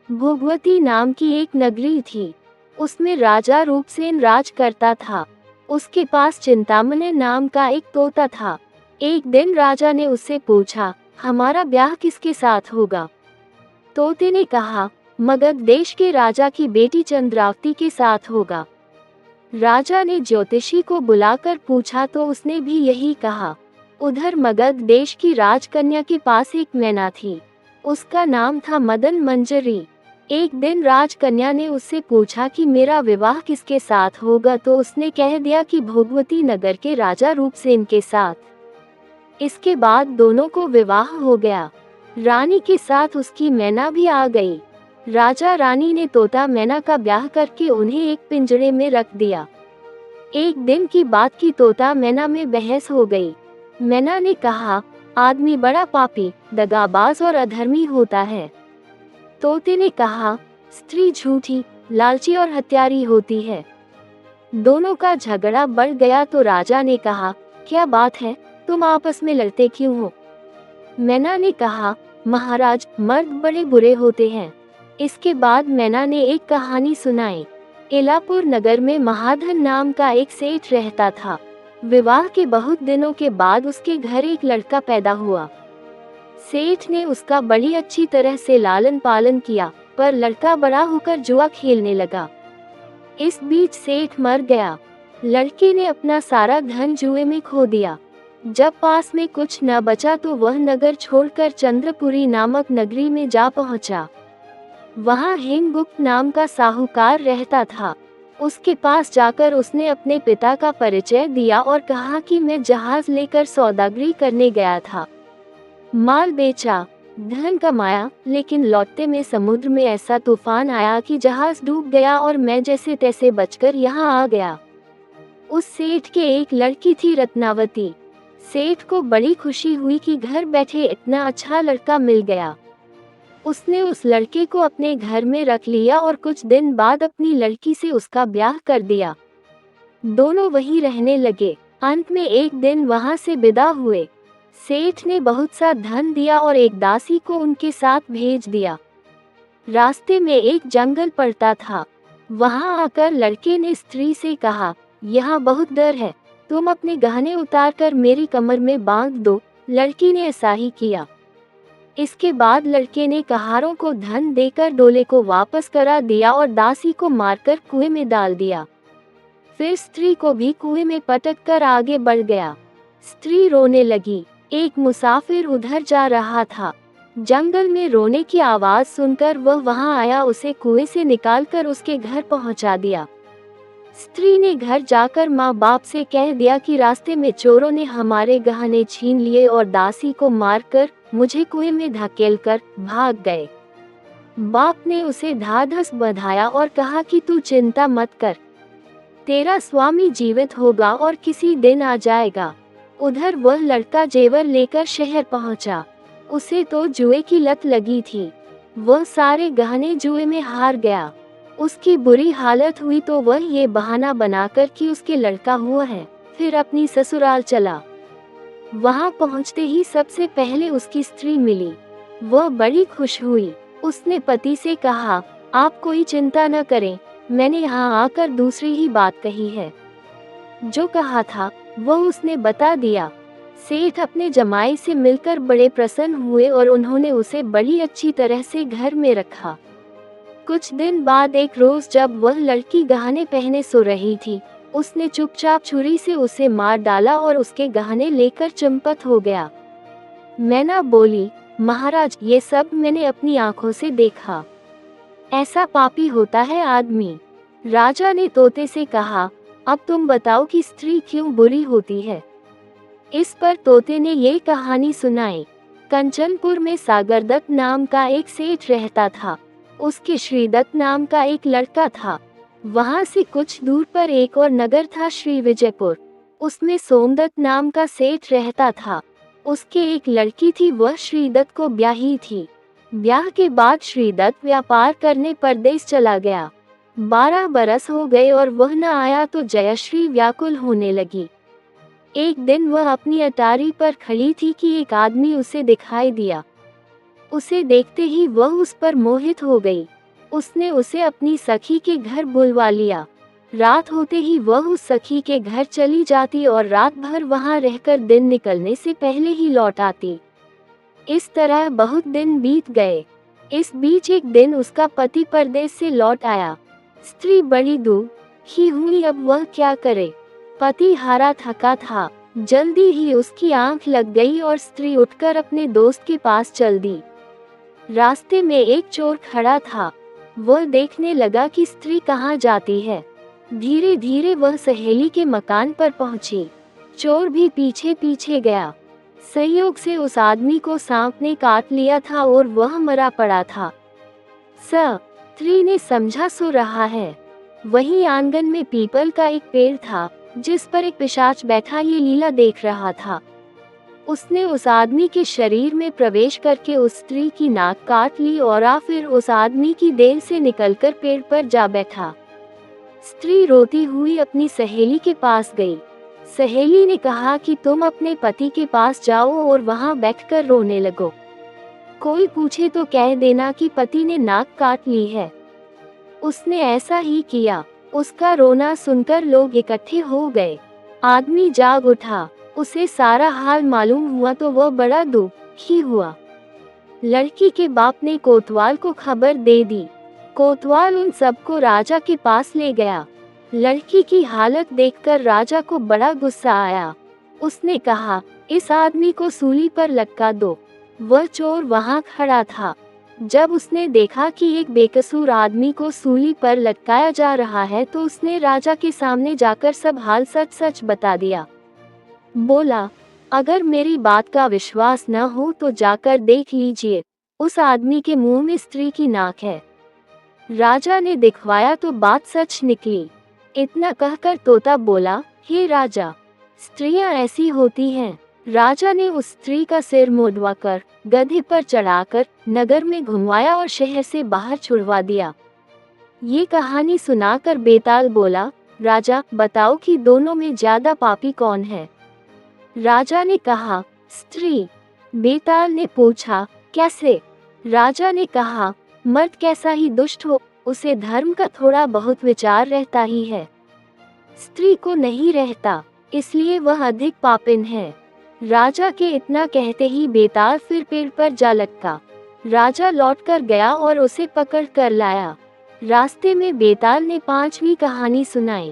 भोगवती नाम की एक नगरी थी। उसमें राजा रूपसेन राज करता था। उसके पास चिंतामणि नाम का एक तोता था। एक दिन राजा ने उससे पूछा, हमारा ब्याह किसके साथ होगा? तोते ने कहा, मगध देश के राजा की बेटी चंद्रावती के साथ होगा। राजा ने ज्योतिषी को बुलाकर पूछा तो उसने भी यही कहा। उधर मगध देश की राजकन्या के पास एक मैना थी। उसका नाम था मदन मंजरी। एक दिन राजकन्या ने उससे पूछा कि मेरा विवाह किसके साथ होगा, तो उसने कह दिया कि भोगवती नगर के राजा रूपसेन के साथ। इसके बाद दोनों को विवाह हो गया। रानी के साथ उसकी मैना भी आ गई। राजा रानी ने तोता मैना का ब्याह करके उन्हें एक पिंजरे में रख दिया। एक दिन की बात की तोता मैना में बहस हो गई। मैना ने कहा, आदमी बड़ा पापी, दगाबाज और अधर्मी होता है। तोते ने कहा, स्त्री झूठी, लालची और हत्यारी होती है। दोनों का झगड़ा बढ़ गया तो राजा ने कहा, क्या बात है, तुम आपस में लड़ते क्यों हो? मैना ने कहा, महाराज, मर्द बड़े बुरे होते हैं। इसके बाद मैना ने एक कहानी सुनाई। एलापुर नगर में महाधन नाम का एक सेठ रहता था। विवाह के बहुत दिनों के बाद उसके घर एक लड़का पैदा हुआ। सेठ ने उसका बड़ी अच्छी तरह से लालन पालन किया, पर लड़का बड़ा होकर जुआ खेलने लगा। इस बीच सेठ मर गया। लड़के ने अपना सारा धन जुए में खो दिया। जब पास में कुछ न बचा तो वह नगर छोड़कर चंद्रपुरी नामक नगरी में जा पहुंचा। वहां हेमगुप्त नाम का साहूकार रहता था। उसके पास जाकर उसने अपने पिता का परिचय दिया और कहा कि मैं जहाज लेकर सौदागरी करने गया था। माल बेचा, धन कमाया, लेकिन लौटते में समुद्र में ऐसा तूफान आया कि जहाज डूब गया और मैं जैसे तैसे बचकर यहाँ आ गया। उस सेठ के एक लड़की थी रत्नावती। सेठ को बड़ी खुशी हुई कि घर बैठे इतना अच्छा लड़का मिल गया। उसने उस लड़के को अपने घर में रख लिया और कुछ दिन बाद अपनी लड़की से उसका ब्याह कर दिया। दोनों वहीं रहने लगे। अंत में एक दिन वहां से विदा हुए। सेठ ने बहुत सा धन दिया और एक दासी को उनके साथ भेज दिया। रास्ते में एक जंगल पड़ता था। वहां आकर लड़के ने स्त्री से कहा, यहाँ बहुत डर है, तुम अपने गहने उतार कर मेरी कमर में बांध दो। लड़की ने ऐसा ही किया। इसके बाद लड़के ने कहारों को धन देकर डोले को वापस करा दिया और दासी को मारकर कुएं में डाल दिया। फिर स्त्री को भी कुएं में पटक कर आगे बढ़ गया। स्त्री रोने लगी। एक मुसाफिर उधर जा रहा था। जंगल में रोने की आवाज सुनकर वह वहां आया, उसे कुएं से निकालकर उसके घर पहुंचा दिया। स्त्री ने घर जाकर माँ बाप से कह दिया कि रास्ते में चोरों ने हमारे गहने छीन लिए और दासी को मारकर मुझे कुएं में धकेलकर भाग गए। बाप ने उसे ढाढ़स बंधाया और कहा कि तू चिंता मत कर, तेरा स्वामी जीवित होगा और किसी दिन आ जाएगा। उधर वह लड़का जेवर लेकर शहर पहुंचा। उसे तो जुए की लत लगी थी। वह सारे गहने जुए में हार गया। उसकी बुरी हालत हुई तो वह ये बहाना बनाकर कि उसके लड़का हुआ है, फिर अपनी ससुराल चला। वहां पहुंचते ही सबसे पहले उसकी स्त्री मिली। वह बड़ी खुश हुई। उसने पति से कहा, आप कोई चिंता न करें, मैंने यहाँ आकर दूसरी ही बात कही है। जो कहा था वह उसने बता दिया। सेठ अपने जमाई से मिलकर बड़े प्रसन्न हुए और उन्होंने उसे बड़ी अच्छी तरह से घर में रखा। कुछ दिन बाद एक रोज जब वह लड़की गहने पहने सो रही थी, उसने चुपचाप छुरी से उसे मार डाला और उसके गहने लेकर चंपत हो गया। मैना बोली, महाराज, ये सब मैंने अपनी आंखों से देखा। ऐसा पापी होता है आदमी। राजा ने तोते से कहा, अब तुम बताओ कि स्त्री क्यों बुरी होती है। इस पर तोते ने ये कहानी सुनाई। कंचनपुर में सागरदत्त नाम का एक सेठ रहता था। उसके श्रीदत्त नाम का एक लड़का था। वहां से कुछ दूर पर एक और नगर था, श्री विजयपुर। उसमें सोमदत्त नाम का सेठ रहता था। उसके एक लड़की थी, वह श्रीदत्त को ब्याही थी। ब्याह के बाद श्रीदत्त व्यापार करने परदेश चला गया। 12 बरस हो गए और वह न आया तो जयश्री व्याकुल होने लगी। एक दिन वह अपनी अटारी पर खड़ी थी कि एक आदमी उसे दिखाई दिया। उसे देखते ही वह उस पर मोहित हो गई। उसने उसे अपनी सखी के घर बुलवा लिया। रात होते ही वह उस सखी के घर चली जाती और रात भर वहां रहकर दिन निकलने से पहले ही लौट आती। इस तरह बहुत दिन बीत गए। इस बीच एक दिन उसका पति परदेश से लौट आया। स्त्री बड़ी दुखी हुई, अब वह क्या करे। पति हारा थका था। जल्दी ही उसकी आंख लग गई और स्त्री उठकर अपने दोस्त के पास चल दी। रास्ते में एक चोर खड़ा था। वह देखने लगा कि स्त्री कहाँ जाती है। धीरे धीरे वह सहेली के मकान पर पहुंची। चोर भी पीछे पीछे गया। संयोग से उस आदमी को सांप ने काट लिया था और वह मरा पड़ा था। स्त्री ने समझा सो रहा है। वहीं आंगन में पीपल का एक पेड़ था जिस पर एक पिशाच बैठा ये लीला देख रहा था। उसने उस आदमी के शरीर में प्रवेश करके उस स्त्री की नाक काट ली और फिर उस आदमी की देह से निकलकर पेड़ पर जा बैठा। स्त्री रोती हुई अपनी सहेली के पास गई। सहेली ने कहा कि तुम अपने पति के पास जाओ और वहां बैठकर रोने लगो। कोई पूछे तो कह देना कि पति ने नाक काट ली है। उसने ऐसा ही किया। उसका रोना सुनकर लोग इकट्ठे हो गए। आदमी जाग उठा। उसे सारा हाल मालूम हुआ तो वह बड़ा दुखी हुआ। लड़की के बाप ने कोतवाल को खबर दे दी। कोतवाल उन सबको राजा के पास ले गया। लड़की की हालत देखकर राजा को बड़ा गुस्सा आया। उसने कहा, इस आदमी को सूली पर लटका दो। वह चोर वहां खड़ा था। जब उसने देखा कि एक बेकसूर आदमी को सूली पर लटकाया जा रहा है तो उसने राजा के सामने जाकर सब हाल सच सच बता दिया। बोला, अगर मेरी बात का विश्वास न हो तो जाकर देख लीजिए, उस आदमी के मुंह में स्त्री की नाक है। राजा ने दिखवाया तो बात सच निकली। इतना कहकर तोता बोला, हे राजा, स्त्रियां ऐसी होती हैं। राजा ने उस स्त्री का सिर मुड़वाकर गधे पर चढ़ाकर नगर में घुमवाया और शहर से बाहर छुड़वा दिया। ये कहानी सुनाकर बेताल बोला, राजा बताओ कि दोनों में ज्यादा पापी कौन है। राजा ने कहा, स्त्री। बेताल ने पूछा, कैसे। राजा ने कहा, मर्द कैसा ही दुष्ट हो, उसे धर्म का थोड़ा बहुत विचार रहता ही है। स्त्री को नहीं रहता, इसलिए वह अधिक पापिन है। राजा के इतना कहते ही बेताल फिर पेड़ पर जा लटका। राजा लौटकर गया और उसे पकड़ कर लाया। रास्ते में बेताल ने 5वीं कहानी सुनाई।